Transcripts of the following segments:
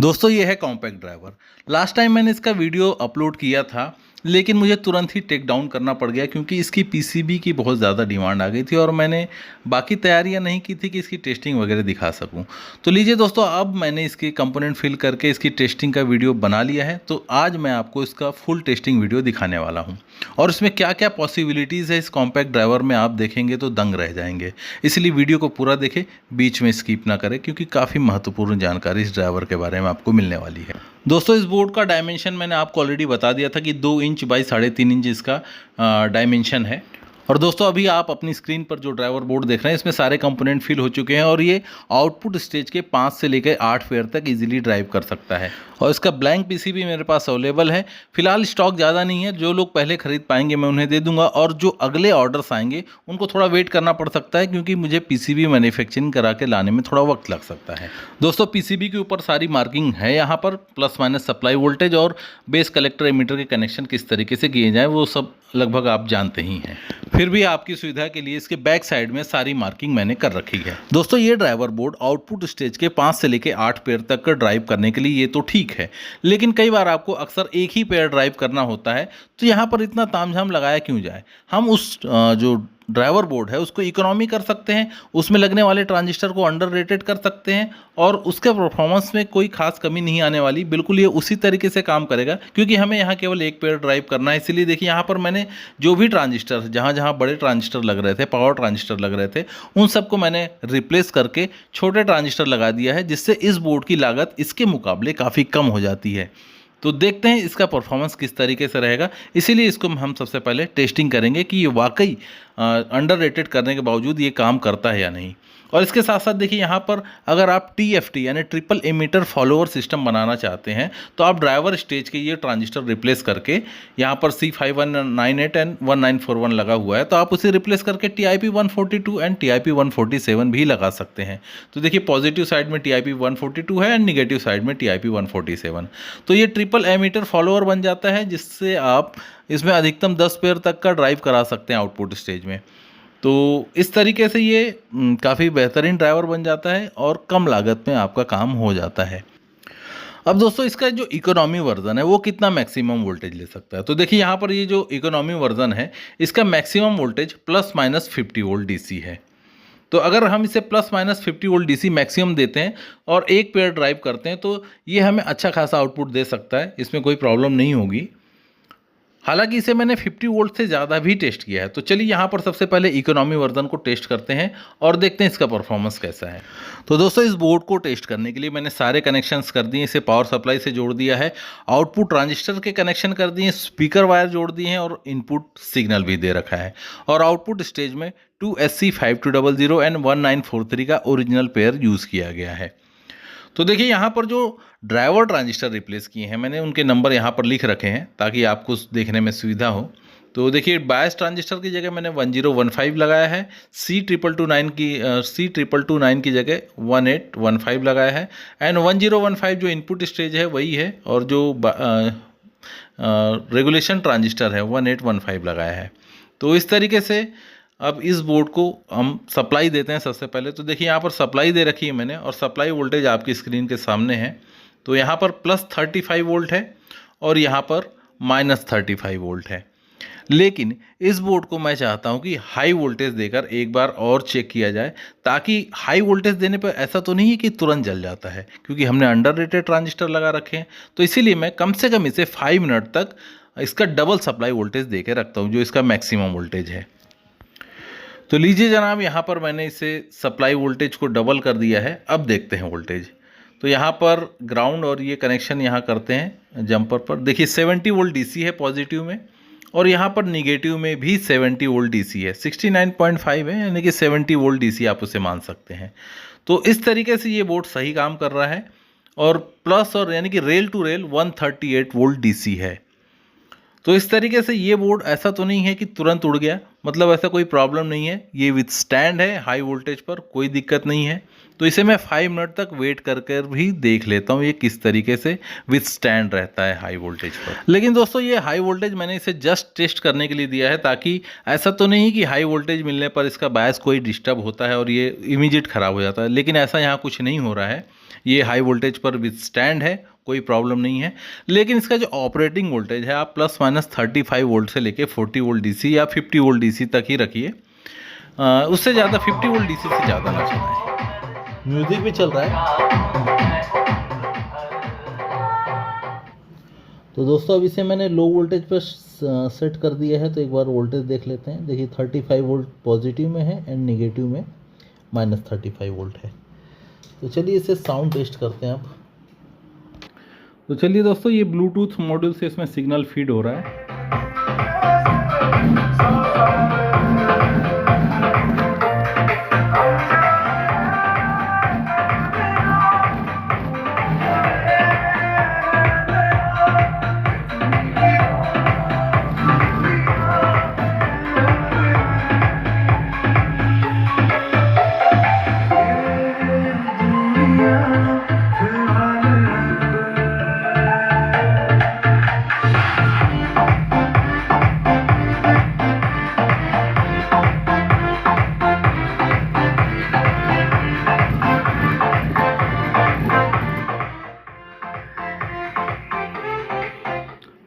दोस्तों ये है कॉम्पैक्ट ड्राइवर। लास्ट टाइम मैंने इसका वीडियो अपलोड किया था, लेकिन मुझे तुरंत ही टेक डाउन करना पड़ गया क्योंकि इसकी पीसीबी की बहुत ज़्यादा डिमांड आ गई थी और मैंने बाकी तैयारियां नहीं की थी कि इसकी टेस्टिंग वगैरह दिखा सकूं। तो लीजिए दोस्तों, अब मैंने इसके कंपोनेंट फिल करके इसकी टेस्टिंग का वीडियो बना लिया है। तो आज मैं आपको इसका फुल टेस्टिंग वीडियो दिखाने वाला हूँ और इसमें क्या क्या पॉसिबिलिटीज़ है इस कॉम्पैक्ट ड्राइवर में, आप देखेंगे तो दंग रह जाएंगे। इसलिए वीडियो को पूरा देखें, बीच में स्किप ना करें, क्योंकि काफ़ी महत्वपूर्ण जानकारी इस ड्राइवर के बारे में आपको मिलने वाली है। दोस्तों इस बोर्ड का डायमेंशन मैंने आपको ऑलरेडी बता दिया था कि 2 इंच बाई 3.5 इंच इसका डायमेंशन है। और दोस्तों अभी आप अपनी स्क्रीन पर जो ड्राइवर बोर्ड देख रहे हैं, इसमें सारे कंपोनेंट फिल हो चुके हैं और ये आउटपुट स्टेज के 5 से लेकर 8 पेयर तक इजीली ड्राइव कर सकता है। और इसका ब्लैंक पीसीबी मेरे पास अवेलेबल है। फिलहाल स्टॉक ज़्यादा नहीं है, जो लोग पहले खरीद पाएंगे मैं उन्हें दे दूंगा, और जो अगले ऑर्डर्स आएंगे उनको थोड़ा वेट करना पड़ सकता है क्योंकि मुझे पीसीबी मैन्युफैक्चरिंग करा के लाने में थोड़ा वक्त लग सकता है। दोस्तों पीसीबी के ऊपर सारी मार्किंग है, यहाँ पर प्लस माइनस सप्लाई वोल्टेज और बेस कलेक्टर एमीटर के कनेक्शन किस तरीके से किए जाएँ वो सब लगभग आप जानते ही हैं। फिर भी आपकी सुविधा के लिए इसके बैक साइड में सारी मार्किंग मैंने कर रखी है। दोस्तों ये ड्राइवर बोर्ड आउटपुट स्टेज के 5 से लेकर 8 पेयर तक का ड्राइव करने के लिए ये तो ठीक है, लेकिन कई बार आपको अक्सर एक ही पेयर ड्राइव करना होता है, तो यहाँ पर इतना तामझाम लगाया क्यों जाए। हम उस जो ड्राइवर बोर्ड है उसको इकोनॉमी कर सकते हैं, उसमें लगने वाले ट्रांजिस्टर को अंडर रेटेड कर सकते हैं और उसके परफॉर्मेंस में कोई खास कमी नहीं आने वाली। बिल्कुल ये उसी तरीके से काम करेगा क्योंकि हमें यहाँ केवल एक पेयर ड्राइव करना है। इसीलिए देखिए यहाँ पर मैंने जो भी ट्रांजिस्टर, जहाँ जहाँ बड़े ट्रांजिस्टर लग रहे थे, पावर ट्रांजिस्टर लग रहे थे, उन सबको मैंने रिप्लेस करके छोटे ट्रांजिस्टर लगा दिया है, जिससे इस बोर्ड की लागत इसके मुकाबले काफ़ी कम हो जाती है। तो देखते हैं इसका परफॉर्मेंस किस तरीके से रहेगा। इसीलिए इसको हम सबसे पहले टेस्टिंग करेंगे कि ये वाकई अंडररेटेड करने के बावजूद ये काम करता है या नहीं। और इसके साथ साथ देखिए यहाँ पर अगर आप TFT यानी ट्रिपल एमीटर फॉलोअर सिस्टम बनाना चाहते हैं, तो आप ड्राइवर स्टेज के ये ट्रांजिस्टर रिप्लेस करके, यहाँ पर C5198 एंड 1941 लगा हुआ है, तो आप उसे रिप्लेस करके TIP 142 एंड TIP 147 भी लगा सकते हैं। तो देखिए पॉजिटिव साइड में TIP 142 है एंड निगेटिव साइड में TIP 147। तो ये ट्रिपल एमीटर फॉलोअर बन जाता है, जिससे आप इसमें अधिकतम 10 पेयर तक का ड्राइव करा सकते हैं आउटपुट स्टेज में। तो इस तरीके से ये काफ़ी बेहतरीन ड्राइवर बन जाता है और कम लागत में आपका काम हो जाता है। अब दोस्तों इसका जो इकोनॉमी वर्जन है वो कितना मैक्सिमम वोल्टेज ले सकता है, तो देखिए यहाँ पर ये जो इकोनॉमी वर्जन है इसका maximum voltage plus minus 50 volt DC है। तो अगर हम इसे plus minus 50 volt DC maximum देते हैं और एक पेयर ड्राइव करते हैं, तो ये हमें अच्छा खासा आउटपुट दे सकता है, इसमें कोई प्रॉब्लम नहीं होगी। हालांकि इसे मैंने 50 वोल्ट से ज़्यादा भी टेस्ट किया है। तो चलिए यहाँ पर सबसे पहले इकोनॉमी वर्जन को टेस्ट करते हैं और देखते हैं इसका परफॉर्मेंस कैसा है। तो दोस्तों इस बोर्ड को टेस्ट करने के लिए मैंने सारे कनेक्शंस कर दिए, इसे पावर सप्लाई से जोड़ दिया है, आउटपुट ट्रांजिस्टर के कनेक्शन कर दिए, स्पीकर वायर जोड़ दिए हैं और इनपुट सिग्नल भी दे रखा है। और आउटपुट स्टेज में 2SC5200 एंड 1943 का ओरिजिनल पेयर यूज़ किया गया है। तो देखिए यहाँ पर जो ड्राइवर ट्रांजिस्टर रिप्लेस किए हैं मैंने, उनके नंबर यहाँ पर लिख रखे हैं ताकि आपको देखने में सुविधा हो। तो देखिए बायस ट्रांजिस्टर की जगह मैंने 1015 लगाया है, C229 की जगह 1815 लगाया है एंड 1015 जो इनपुट स्टेज है वही है, और जो रेगुलेशन ट्रांजिस्टर है 1815 लगाया है। तो इस तरीके से अब इस बोर्ड को हम सप्लाई देते हैं। सबसे पहले तो देखिए यहाँ पर सप्लाई दे रखी है मैंने और सप्लाई वोल्टेज आपकी स्क्रीन के सामने है। तो यहाँ पर प्लस 35 वोल्ट है और यहाँ पर माइनस 35 वोल्ट है। लेकिन इस बोर्ड को मैं चाहता हूँ कि हाई वोल्टेज देकर एक बार और चेक किया जाए, ताकि हाई वोल्टेज देने पर ऐसा तो नहीं है कि तुरंत जल जाता है, क्योंकि हमने अंडररेटेड ट्रांजिस्टर लगा रखे हैं। तो इसीलिए मैं कम से कम इसे 5 मिनट तक इसका डबल सप्लाई वोल्टेज दे के रखता हूँ, जो इसका मैक्सिमम वोल्टेज है। तो लीजिए जनाब, यहाँ पर मैंने इसे सप्लाई वोल्टेज को डबल कर दिया है। अब देखते हैं वोल्टेज। तो यहाँ पर ग्राउंड और ये कनेक्शन यहाँ करते हैं जंपर पर। देखिए 70 वोल्ट डीसी है पॉजिटिव में, और यहाँ पर निगेटिव में भी 70 वोल्ट डीसी है। 69.5 है, यानी कि 70 वोल्ट डीसी आप उसे मान सकते हैं। तो इस तरीके से ये बोर्ड सही काम कर रहा है। और प्लस और यानी कि rail to rail 138 volt DC है। तो इस तरीके से ये बोर्ड ऐसा तो नहीं है कि तुरंत उड़ गया, मतलब ऐसा कोई प्रॉब्लम नहीं है, ये विथस्टैंड है हाई वोल्टेज पर, कोई दिक्कत नहीं है। तो इसे मैं 5 मिनट तक वेट कर कर भी देख लेता हूँ ये किस तरीके से विथस्टैंड रहता है हाई वोल्टेज पर। लेकिन दोस्तों ये हाई वोल्टेज मैंने इसे जस्ट टेस्ट करने के लिए दिया है, ताकि ऐसा तो नहीं कि हाई वोल्टेज मिलने पर इसका बायस कोई डिस्टर्ब होता है और ये इमीडिएट ख़राब हो जाता है, लेकिन ऐसा यहाँ कुछ नहीं हो रहा है। ये हाई वोल्टेज पर विथस्टैंड है, कोई प्रॉब्लम नहीं है। लेकिन इसका जो ऑपरेटिंग वोल्टेज है आप ±35 वोल्ट से लेके 40 वोल्ट डीसी या 50 वोल्ट डीसी तक ही रखिए, उससे ज़्यादा 50 वोल्ट डीसी से ज़्यादा ना चलाएं। म्यूजिक भी चल रहा है। तो दोस्तों अब इसे मैंने लो वोल्टेज पर सेट कर दिया है, तो एक बार वोल्टेज देख लेते हैं। देखिए 35 वोल्ट पॉजिटिव में है एंड नेगेटिव में -35 वोल्ट है। तो चलिए इसे साउंड टेस्ट करते हैं अब। तो चलिए दोस्तों ये ब्लूटूथ मॉड्यूल से इसमें सिग्नल फीड हो रहा है।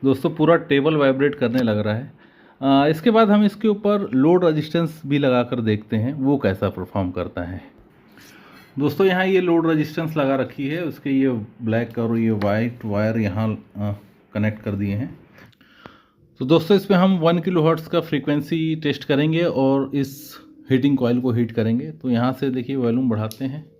दोस्तों पूरा टेबल वाइब्रेट करने लग रहा है। इसके बाद हम इसके ऊपर लोड रेजिस्टेंस भी लगा कर देखते हैं वो कैसा परफॉर्म करता है। दोस्तों यहाँ ये लोड रेजिस्टेंस लगा रखी है, उसके ये ब्लैक और ये वाइट वायर यहाँ कनेक्ट कर दिए हैं। तो दोस्तों इसमें हम 1 किलोहर्ट्ज़ का फ्रीक्वेंसी टेस्ट करेंगे और इस हीटिंग कॉइल को हीट करेंगे। तो यहाँ से देखिए वॉल्यूम बढ़ाते हैं।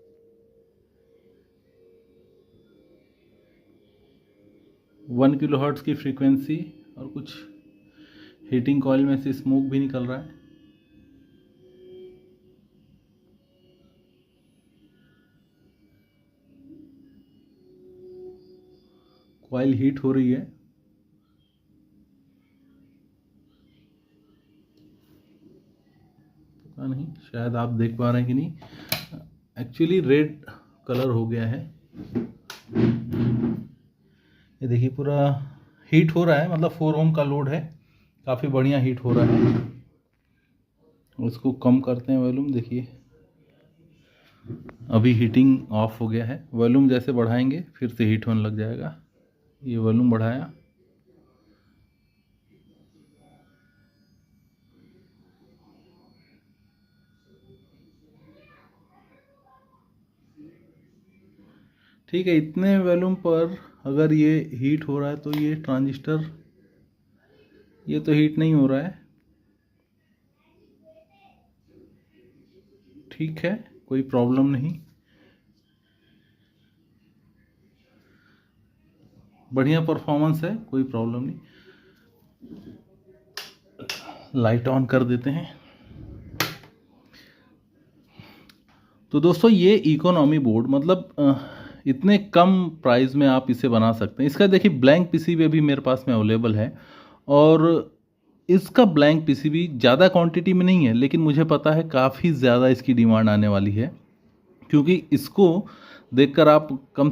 1 किलोहर्ट्ज़ की फ्रीक्वेंसी और कुछ हीटिंग कॉइल में से स्मोक भी निकल रहा है। कॉइल हीट हो रही है। पता नहीं शायद आप देख पा रहे हैं कि नहीं, एक्चुअली रेड कलर हो गया है। ये देखिए पूरा हीट हो रहा है, मतलब 4 ओम का लोड है, काफ़ी बढ़िया हीट हो रहा है। उसको कम करते हैं वॉल्यूम, देखिए अभी हीटिंग ऑफ हो गया है। वॉल्यूम जैसे बढ़ाएंगे फिर से हीट होने लग जाएगा। ये वॉल्यूम बढ़ाया, ठीक है। इतने वॉल्यूम पर अगर ये हीट हो रहा है तो ये ट्रांजिस्टर, ये तो हीट नहीं हो रहा है। ठीक है, कोई प्रॉब्लम नहीं, बढ़िया परफॉर्मेंस है, कोई प्रॉब्लम नहीं। लाइट ऑन कर देते हैं। तो दोस्तों ये इकोनॉमी बोर्ड, मतलब इतने कम प्राइस में आप इसे बना सकते हैं। इसका देखिए ब्लैंक पीसीबी अभी मेरे पास में अवेलेबल है, और इसका ब्लैंक पीसीबी ज़्यादा क्वांटिटी में नहीं है, लेकिन मुझे पता है काफ़ी ज़्यादा इसकी डिमांड आने वाली है, क्योंकि इसको देखकर आप कम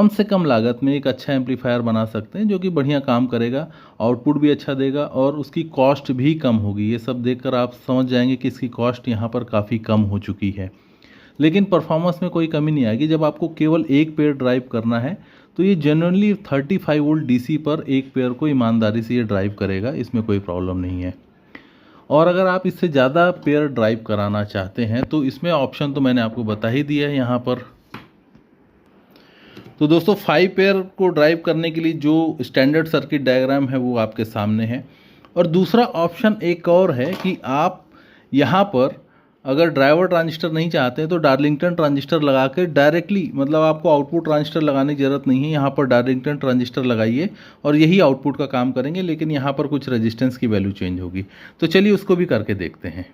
से कम लागत में एक अच्छा एम्पलीफायर बना सकते हैं, जो कि बढ़िया काम करेगा, आउटपुट भी अच्छा देगा और उसकी कॉस्ट भी कम होगी। ये सब देखकर आप समझ जाएंगे कि इसकी कॉस्ट यहाँ पर काफ़ी कम हो चुकी है, लेकिन परफॉर्मेंस में कोई कमी नहीं आएगी। जब आपको केवल एक पेयर ड्राइव करना है तो ये जनरली 35 वोल्ट डीसी पर एक पेयर को ईमानदारी से ये ड्राइव करेगा, इसमें कोई प्रॉब्लम नहीं है। और अगर आप इससे ज़्यादा पेयर ड्राइव कराना चाहते हैं तो इसमें ऑप्शन तो मैंने आपको बता ही दिया है यहाँ पर। तो दोस्तों 5 पेयर को ड्राइव करने के लिए जो स्टैंडर्ड सर्किट डायग्राम है वो आपके सामने है। और दूसरा ऑप्शन एक और है कि आप यहाँ पर अगर ड्राइवर ट्रांजिस्टर नहीं चाहते हैं तो डार्लिंगटन ट्रांजिस्टर लगा के डायरेक्टली, मतलब आपको आउटपुट ट्रांजिस्टर लगाने की ज़रूरत नहीं है, यहाँ पर डार्लिंगटन ट्रांजिस्टर लगाइए और यही आउटपुट का काम करेंगे, लेकिन यहाँ पर कुछ रेजिस्टेंस की वैल्यू चेंज होगी। तो चलिए उसको भी करके देखते हैं।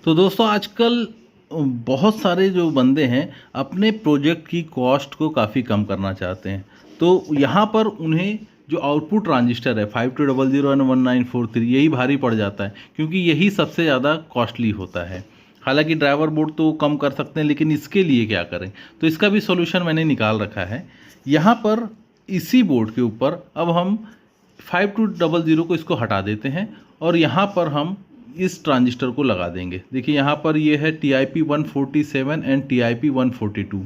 तो दोस्तों आजकल बहुत सारे जो बंदे हैं अपने प्रोजेक्ट की कॉस्ट को काफ़ी कम करना चाहते हैं, तो यहाँ पर उन्हें जो आउटपुट ट्रांजिस्टर है 5200 और 1943 यही भारी पड़ जाता है, क्योंकि यही सबसे ज़्यादा कॉस्टली होता है। हालांकि ड्राइवर बोर्ड तो कम कर सकते हैं, लेकिन इसके लिए क्या करें, तो इसका भी सॉल्यूशन मैंने निकाल रखा है। यहाँ पर इसी बोर्ड के ऊपर अब हम 5200 को इसको हटा देते हैं और यहाँ पर हम इस ट्रांजिस्टर को लगा देंगे। देखिए यहाँ पर ये है TIP 147 एंड TIP 142।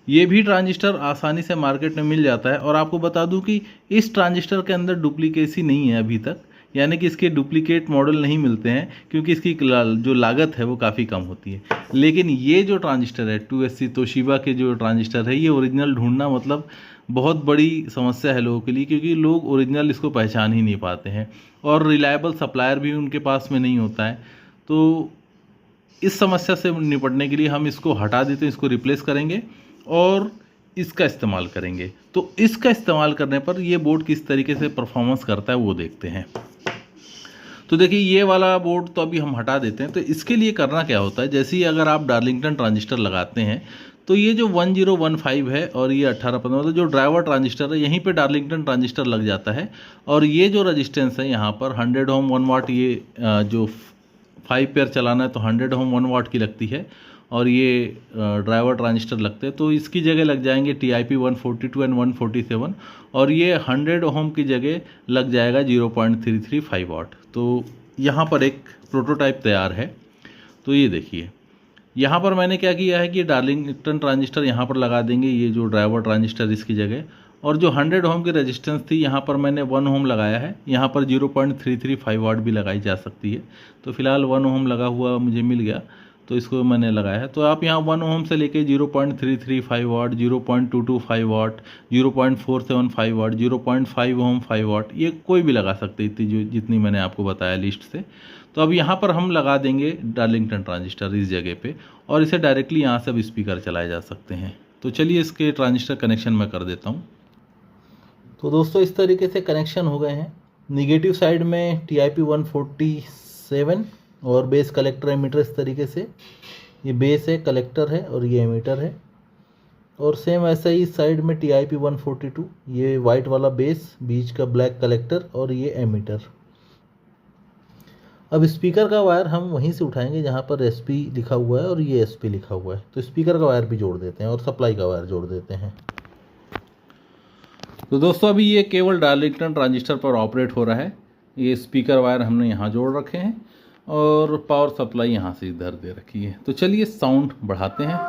ये भी ट्रांजिस्टर आसानी से मार्केट में मिल जाता है, और आपको बता दूं कि इस ट्रांजिस्टर के अंदर डुप्लीकेसी नहीं है अभी तक, यानी कि इसके डुप्लीकेट मॉडल नहीं मिलते हैं, क्योंकि इसकी जो लागत है वो काफ़ी कम होती है। लेकिन ये जो ट्रांजिस्टर है 2SC तोशिबा के जो ट्रांजिस्टर है, ये ओरिजिनल ढूंढना मतलब बहुत बड़ी समस्या है लोगों के लिए, क्योंकि लोग ओरिजिनल इसको पहचान ही नहीं पाते हैं और रिलायबल सप्लायर भी उनके पास में नहीं होता है। तो इस समस्या से निपटने के लिए हम इसको हटा देते हैं, इसको रिप्लेस करेंगे और इसका इस्तेमाल करेंगे। तो इसका इस्तेमाल करने पर ये बोर्ड किस तरीके से परफॉर्मेंस करता है वो देखते हैं। तो देखिए ये वाला बोर्ड तो अभी हम हटा देते हैं। तो इसके लिए करना क्या होता है, जैसे ही अगर आप डार्लिंगटन ट्रांजिस्टर लगाते हैं तो ये जो 1015 है और ये 1815 मतलब जो ड्राइवर ट्रांजिस्टर है, यहीं पे डार्लिंगटन ट्रांजिस्टर लग जाता है। और ये जो रजिस्टेंस है यहाँ पर 100 ओम 1 वाट, ये जो 5 पेयर चलाना है तो 100 ओम 1 वाट की लगती है, और ये ड्राइवर ट्रांजिस्टर लगते हैं। तो इसकी जगह लग जाएंगे TIP 142 एंड 147, और ये 100 ओम की जगह लग जाएगा 0.335 वाट। तो यहाँ पर एक प्रोटोटाइप तैयार है। तो ये देखिए यहाँ पर मैंने क्या किया है कि डार्लिंगटन ट्रांजिस्टर यहाँ पर लगा देंगे, ये जो ड्राइवर ट्रांजिस्टर इसकी जगह, और जो 100 ओम की रेजिस्टेंस थी यहाँ पर मैंने 1 ओम लगाया है। यहाँ पर 0.335 वाट भी लगाई जा सकती है। तो फिलहाल 1 ओम लगा हुआ मुझे मिल गया, तो इसको मैंने लगाया है। तो आप यहाँ 1 ओम से लेके 0.335 वाट, 0.225 वाट, 0.475 वाट, 0.5 ओम 5 वाट, ये कोई भी लगा सकते हैं, इतनी जितनी मैंने आपको बताया लिस्ट से। तो अब यहाँ पर हम लगा देंगे डार्लिंगटन ट्रांजिस्टर इस जगह पे, और इसे डायरेक्टली यहाँ से अब स्पीकर चलाए जा सकते हैं। तो चलिए इसके ट्रांजिस्टर कनेक्शन मैं कर देता हूँ। तो दोस्तों इस तरीके से कनेक्शन हो गए हैं। निगेटिव साइड में TIP 147 और बेस कलेक्टर एमीटर इस तरीके से, ये बेस है, कलेक्टर है और ये एमीटर है। और सेम ऐसा ही इस साइड में TIP 142, ये वाइट वाला बेस, बीच का ब्लैक कलेक्टर और ये एमीटर। अब स्पीकर का वायर हम वहीं से उठाएंगे जहाँ पर SP लिखा हुआ है और ये SP लिखा हुआ है। तो स्पीकर का वायर भी जोड़ देते हैं और सप्लाई का वायर जोड़ देते हैं। तो दोस्तों अभी ये केवल डार्लिंगटन ट्रांजिस्टर पर ऑपरेट हो रहा है। ये स्पीकर वायर हमने यहाँ जोड़ रखे हैं और पावर सप्लाई यहाँ से इधर दे रखी है। तो चलिए साउंड बढ़ाते हैं।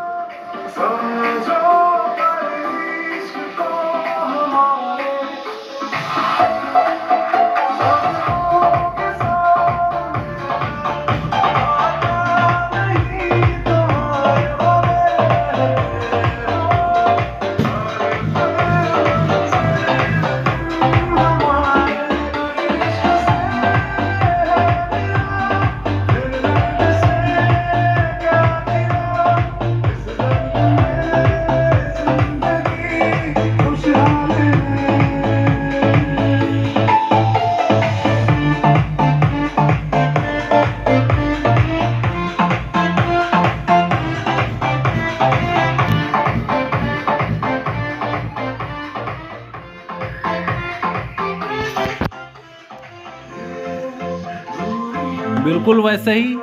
बिल्कुल वैसा ही।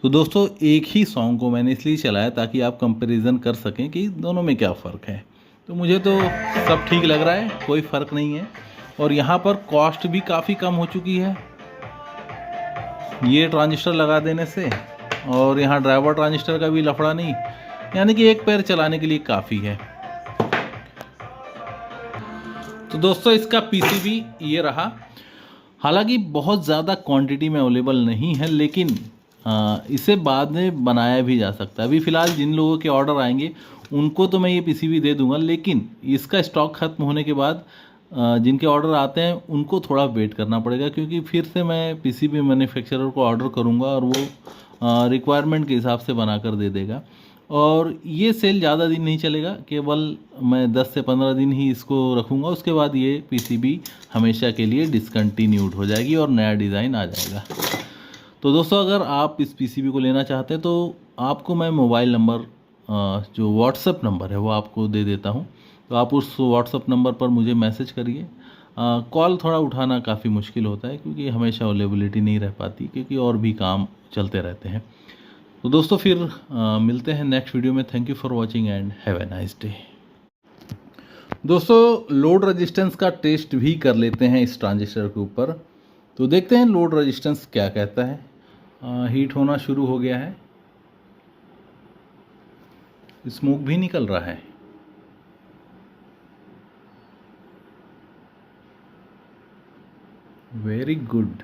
तो दोस्तों एक ही सॉन्ग को मैंने इसलिए चलाया ताकि आप कंपैरिजन कर सकें कि दोनों में क्या फ़र्क है। तो मुझे तो सब ठीक लग रहा है, कोई फ़र्क नहीं है। और यहाँ पर कॉस्ट भी काफ़ी कम हो चुकी है ये ट्रांजिस्टर लगा देने से, और यहाँ ड्राइवर ट्रांजिस्टर का भी लफड़ा नहीं, यानी कि एक पैर चलाने के लिए काफ़ी है। तो दोस्तों इसका PCB ये रहा। हालांकि बहुत ज़्यादा क्वांटिटी में अवेलेबल नहीं है, लेकिन इसे बाद में बनाया भी जा सकता है। अभी फ़िलहाल जिन लोगों के ऑर्डर आएंगे उनको तो मैं ये PCB दे दूंगा, लेकिन इसका स्टॉक ख़त्म होने के बाद जिनके ऑर्डर आते हैं उनको थोड़ा वेट करना पड़ेगा, क्योंकि फिर से मैं PCB मैन्युफैक्चरर को ऑर्डर करूँगा और वो रिक्वायरमेंट के हिसाब से बना कर दे देगा। और ये सेल ज़्यादा दिन नहीं चलेगा, केवल मैं 10 से 15 दिन ही इसको रखूँगा। उसके बाद ये PCB हमेशा के लिए डिसकंटिन्यूड हो जाएगी और नया डिज़ाइन आ जाएगा। तो दोस्तों अगर आप इस PCB को लेना चाहते हैं तो आपको मैं मोबाइल नंबर जो व्हाट्सएप नंबर है वो आपको दे देता हूँ। तो आप उस व्हाट्सएप नंबर पर मुझे मैसेज करिए, कॉल थोड़ा उठाना काफ़ी मुश्किल होता है क्योंकि हमेशा अवेलेबिलिटी नहीं रह पाती, क्योंकि और भी काम चलते रहते हैं। तो दोस्तों फिर मिलते हैं नेक्स्ट वीडियो में। Thank you for watching and have a nice day. दोस्तों लोड रेजिस्टेंस का टेस्ट भी कर लेते हैं इस ट्रांजिस्टर के ऊपर। तो देखते हैं लोड रेजिस्टेंस क्या कहता है। हीट होना शुरू हो गया है, स्मोक भी निकल रहा है। Very good.